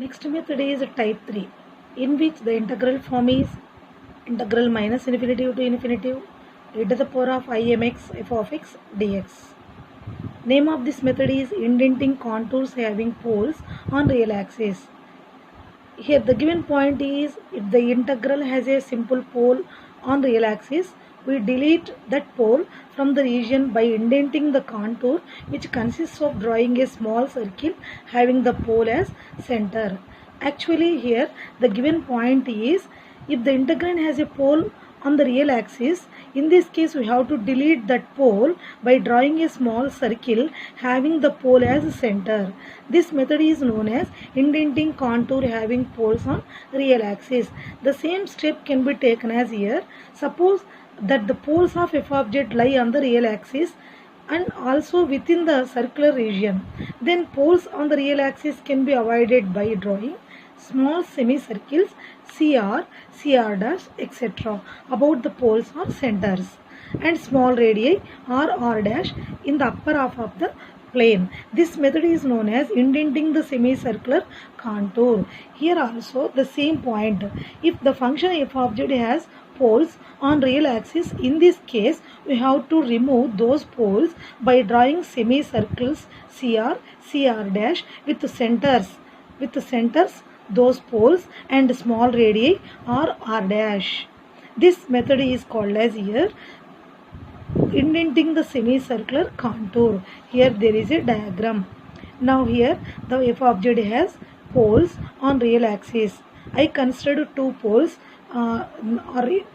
Next method is type 3, in which the integral form is integral minus infinity to infinity e to the power of imx f of x dx. Name of this method is indenting contours having poles on real axis. Here the given point is, if the integral has a simple pole on real axis, we delete that pole from the region by indenting the contour, which consists of drawing a small circle having the pole as center. Actually here the given point is, if the integrand has a pole on the real axis, in this case we have to delete that pole by drawing a small circle having the pole as center. This method is known as indenting contour having poles on real axis. The same step can be taken as here. Suppose that the poles of f of z lie on the real axis and also within the circular region. Then poles on the real axis can be avoided by drawing small semicircles CR, CR dash, etc. about the poles or centers, and small radii R, R dash in the upper half of the plane. This method is known as indenting the semicircular contour. Here also the same point. If the function f of z has poles on real axis, in this case we have to remove those poles by drawing semicircles CR, CR dash with centers those poles and small radii R, R dash. This method is called as here indenting the semicircular contour. Here there is a diagram. Now here the f of z has poles on real axis. I considered two poles are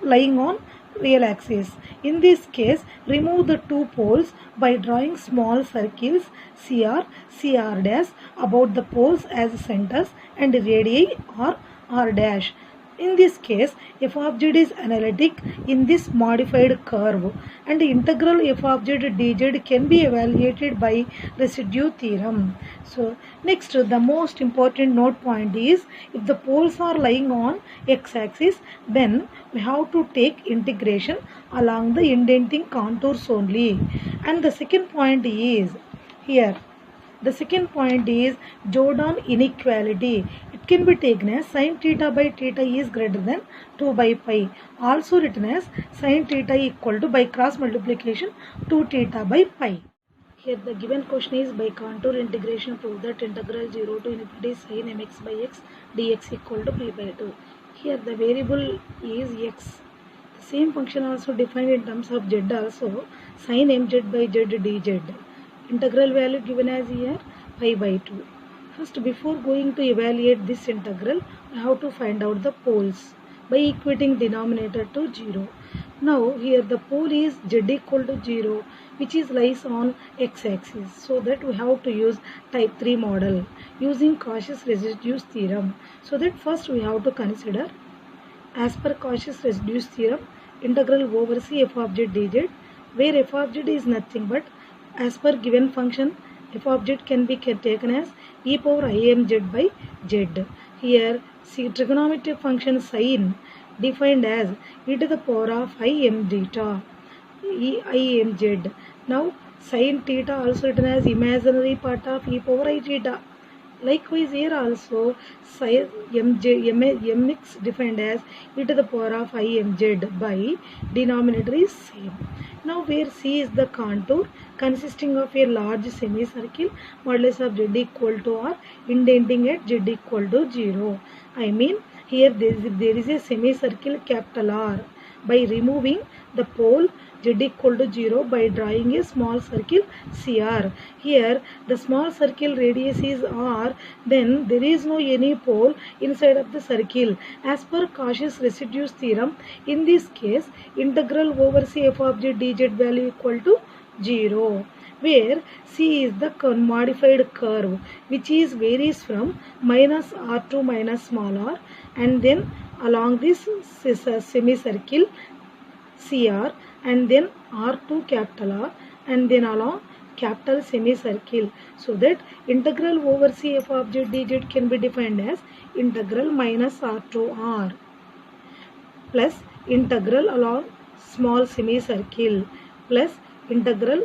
lying on real axis. In this case, remove the two poles by drawing small circles CR, CR dash about the poles as centers and radii R, R dash. In this case, f of z is analytic in this modified curve, and the integral f of z dz can be evaluated by residue theorem. So next, the most important note point is, if the poles are lying on x-axis, then we have to take integration along the indenting contours only. And the second point is here. The second point is Jordan inequality. It can be taken as sin theta by theta is greater than 2 by pi. Also written as sin theta equal to by cross multiplication 2 theta by pi. Here the given question is, by contour integration prove that integral 0 to infinity sin mx by x dx equal to pi by 2. Here the variable is x. The same function also defined in terms of z also, sin mz by z dz. Integral value given as here pi by 2. First, before going to evaluate this integral, we have to find out the poles by equating denominator to 0. Now here the pole is z equal to 0, which is lies on x-axis. So that we have to use type 3 model using Cauchy's residues theorem. So that first we have to consider, as per Cauchy's residues theorem, integral over c f of z dz, where f of z is nothing but, as per given function, f of z can be taken as e power imz by z. Here see trigonometric function sin defined as e to the power of im theta, imz. Now sin theta also written as imaginary part of e power I theta. Likewise here also sin mx defined as e to the power of imz by denominator is same. Now where c is the contour consisting of a large semicircle modulus of z equal to r, indenting at z equal to 0. I mean here there is a semicircle capital R. By removing the pole z equal to 0 by drawing a small circle CR. Here the small circle radius is R, then there is no any pole inside of the circle. As per Cauchy's residues theorem, in this case integral over c f of z dz value equal to 0, where c is the modified curve which is varies from minus r to minus small r, and then along this semicircle CR, and then R to capital R, and then along capital semicircle. So that integral over c f of z dz can be defined as integral minus R to R plus integral along small semicircle plus integral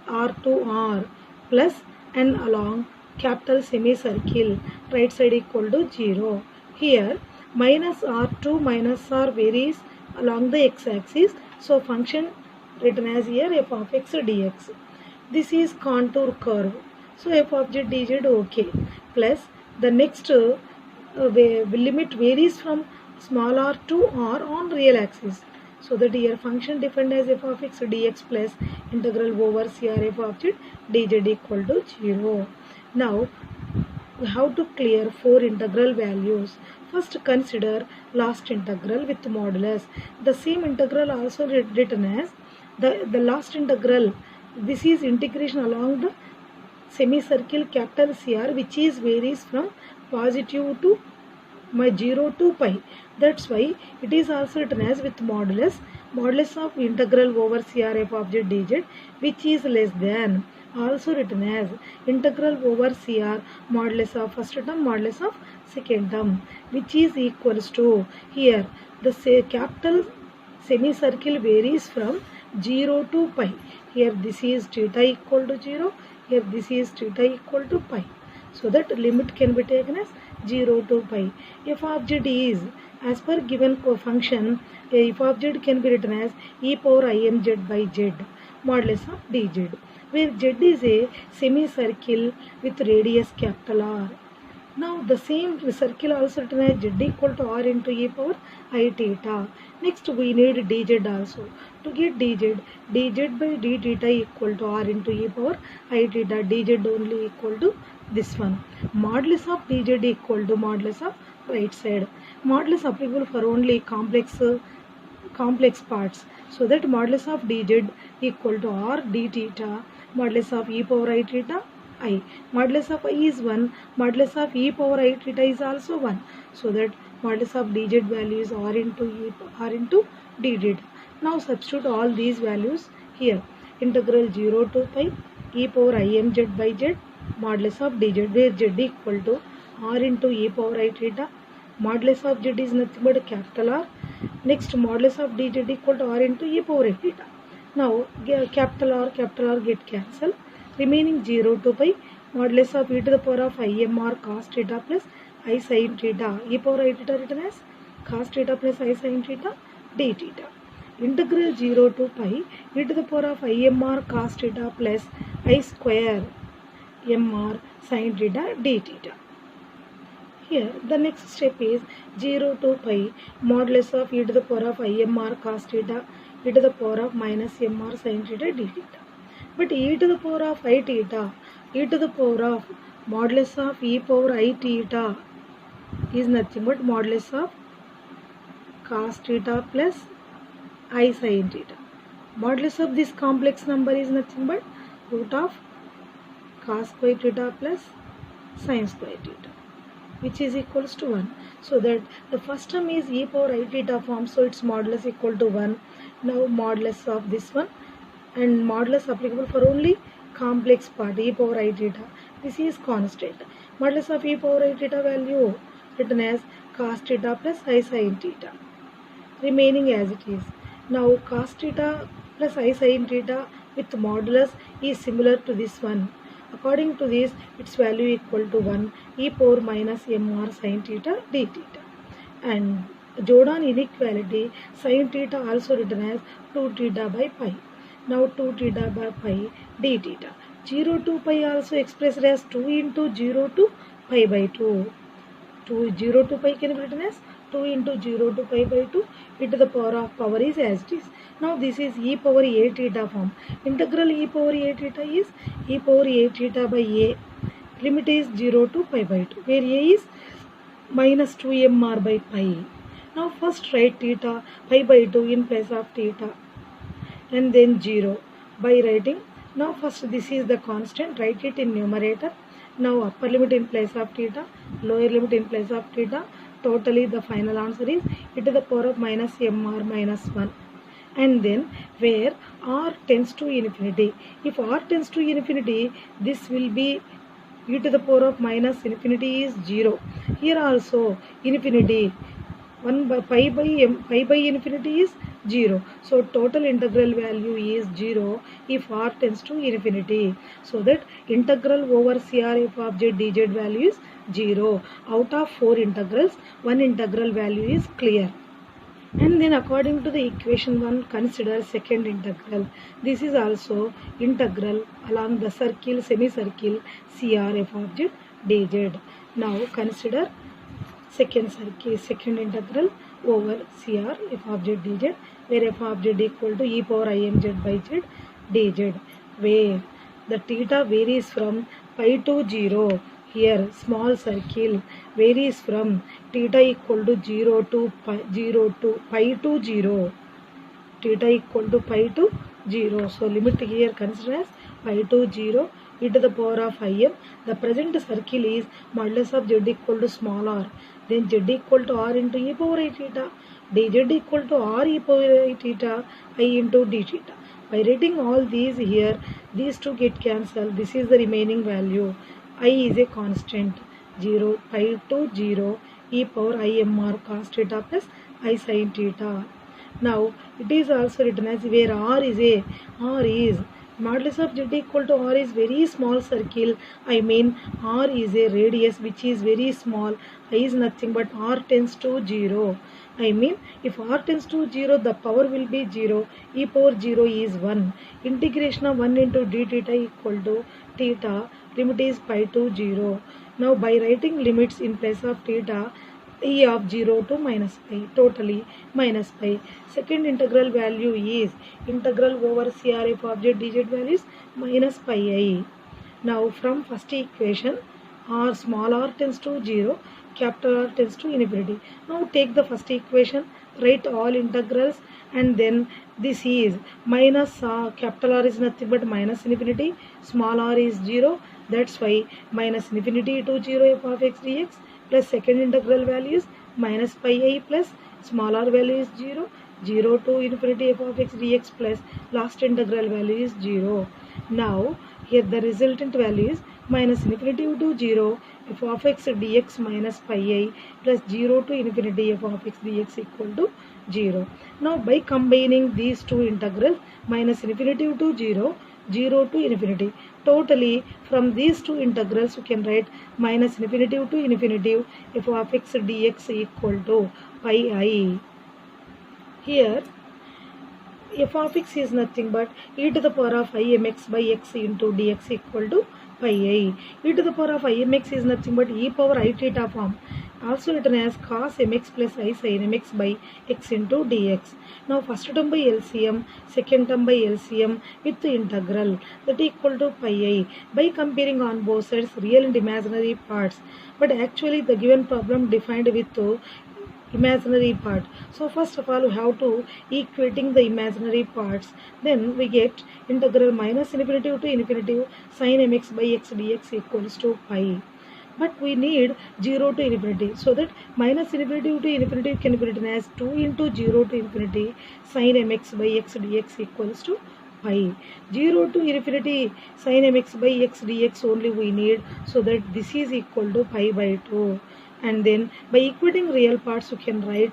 R to R plus and along capital semicircle, right side equal to 0. Here minus r2 minus r varies along the x-axis, so function written as here f of x dx. This is contour curve, so f of z dz okay, plus the next limit varies from small r to r on real axis, so that here function defined as f of x dx plus integral over CR f of z dz equal to 0. Now how to clear 4 integral values. First consider last integral with modulus. The same integral also written as the last integral. This is integration along the semicircle capital CR, which is varies from positive to 0 to pi. That's why it is also written as with modulus of integral over CR f of z dz, which is less than, also written as integral over CR modulus of first term modulus of second term, which is equals to, here the capital semicircle varies from 0 to pi. Here this is theta equal to 0, here this is theta equal to pi, so that limit can be taken as 0 to pi. F of z is, as per given function, f of z can be written as e power imz by z modulus of dz, where z is a semicircle with radius capital R. Now the same circle also written as z equal to r into e power I theta. Next we need dz also. To get dz by d theta equal to r into e power I theta, dz only equal to this one. Modulus of dz equal to modulus of right side. Modulus applicable for only complex parts, so that modulus of dz equal to r d theta modulus of e power I theta I. Modulus of I is 1, modulus of e power I theta is also 1, so that modulus of dz value is r into d theta. Now substitute all these values here. Integral 0 to pi e power imz by z modulus of dz, where z equal to r into e power I theta. Modulus of z is nothing but capital R. Next modulus of dz equal to r into e power I theta. Now capital R get cancelled. Remaining 0 to pi modulus of e to the power of imr cos theta plus I sin theta, e power I theta written as cos theta plus I sin theta d theta. Integral 0 to pi e to the power of imr cos theta plus I square mr sin theta d theta. Here the next step is 0 to pi modulus of e to the power of imr cos theta e to the power of minus mr sin theta d theta. But e to the power of I theta, e to the power of modulus of e power I theta is nothing but modulus of cos theta plus I sin theta. Modulus of this complex number is nothing but root of cos square theta plus sin square theta, which is equals to 1. So that the first term is e power I theta form, so its modulus equal to 1. Now modulus of this one, and modulus applicable for only complex part e power I theta. This is constant. Modulus of e power I theta value written as cos theta plus I sin theta, remaining as it is. Now cos theta plus I sin theta with modulus is similar to this one. According to this, its value equal to 1 e power minus mr sin theta d theta. And Jordan inequality sin theta also written as 2 theta by pi. Now 2 theta by pi d theta. 0 to pi also expressed as 2 into 0 to pi by 2. 0 to pi can be written as 2 into 0 to pi by 2 e to the power of power is as it is. Now this is e power a theta form. Integral e power a theta is e power a theta by a. Limit is 0 to pi by 2, where a is minus 2mr by pi. Now first write theta pi by 2 in place of theta, and then 0 by writing. Now first this is the constant, write it in numerator. Now upper limit in place of theta, lower limit in place of theta. Totally the final answer is e to the power of minus mr minus 1. And then where r tends to infinity, if r tends to infinity, this will be e to the power of minus infinity is 0. Here also infinity 1 by pi by infinity is 0. So total integral value is 0 if r tends to infinity. So that integral over CR f of z dz value is 0. Out of 4 integrals, one integral value is clear. And then according to the equation 1, consider second integral. This is also integral along the circle, semicircle CR f of z dz. Now consider second integral over CR f of z dz, where f of z equal to e power imz by z dz, where the theta varies from pi to 0. Here small circle varies from theta equal to 0 to pi to 0. Theta equal to pi to 0. So limit here consider as pi to 0 e to the power of im. The present circle is modulus of z equal to small r. Then z equal to r into e power I theta. dz equal to r e power I theta I into d theta. By writing all these here, these two get cancelled. This is the remaining value. I is a constant. 0 pi to 0 e power imr cos theta plus I sin theta. Now it is also written as where r is modulus of z equal to r is very small circle. I mean r is a radius which is very small. I is nothing but r tends to 0. I mean if r tends to 0, the power will be 0. E power 0 is 1. Integration of 1 into d theta equal to theta. Limit is pi to 0. Now by writing limits in place of theta, e of 0 to minus pi, totally minus pi. Second integral value is integral over CR f of z dz value is minus pi I. Now from first equation, r small r tends to 0, capital R tends to infinity. Now take the first equation, write all integrals, and then this is minus capital R is nothing but minus infinity, small r is 0, that's why minus infinity to 0 f of x dx plus second integral value is minus pi I plus small r value is 0, 0 to infinity f of x dx plus last integral value is 0. Now here the resultant value is minus infinity to 0 f of x dx minus pi I plus 0 to infinity f of x dx equal to 0. Now by combining these two integrals, minus infinity to 0, 0 to infinity. Totally from these two integrals you can write minus infinity to infinity f of x dx equal to pi I. Here f of x is nothing but e to the power of imx by x into dx equal to pi I. E to the power of imx is nothing but e power I theta form, also written as cos mx plus I sin mx by x into dx. Now first term by LCM, second term by LCM with the integral that equal to pi I. By comparing on both sides real and imaginary parts, but actually the given problem defined with the imaginary part. So first of all we have to equating the imaginary parts. Then we get integral minus infinity to infinity sin mx by x dx equals to pi. But we need 0 to infinity, so that minus infinity to infinity can be written as 2 into 0 to infinity sin mx by x dx equals to pi. 0 to infinity sin mx by x dx only we need, so that this is equal to pi by 2. And then by equating real parts you can write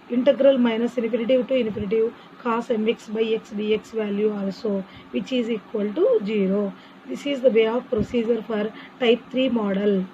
integral minus infinity to infinity cos mx by x dx value also, which is equal to 0. This is the way of procedure for type 3 model.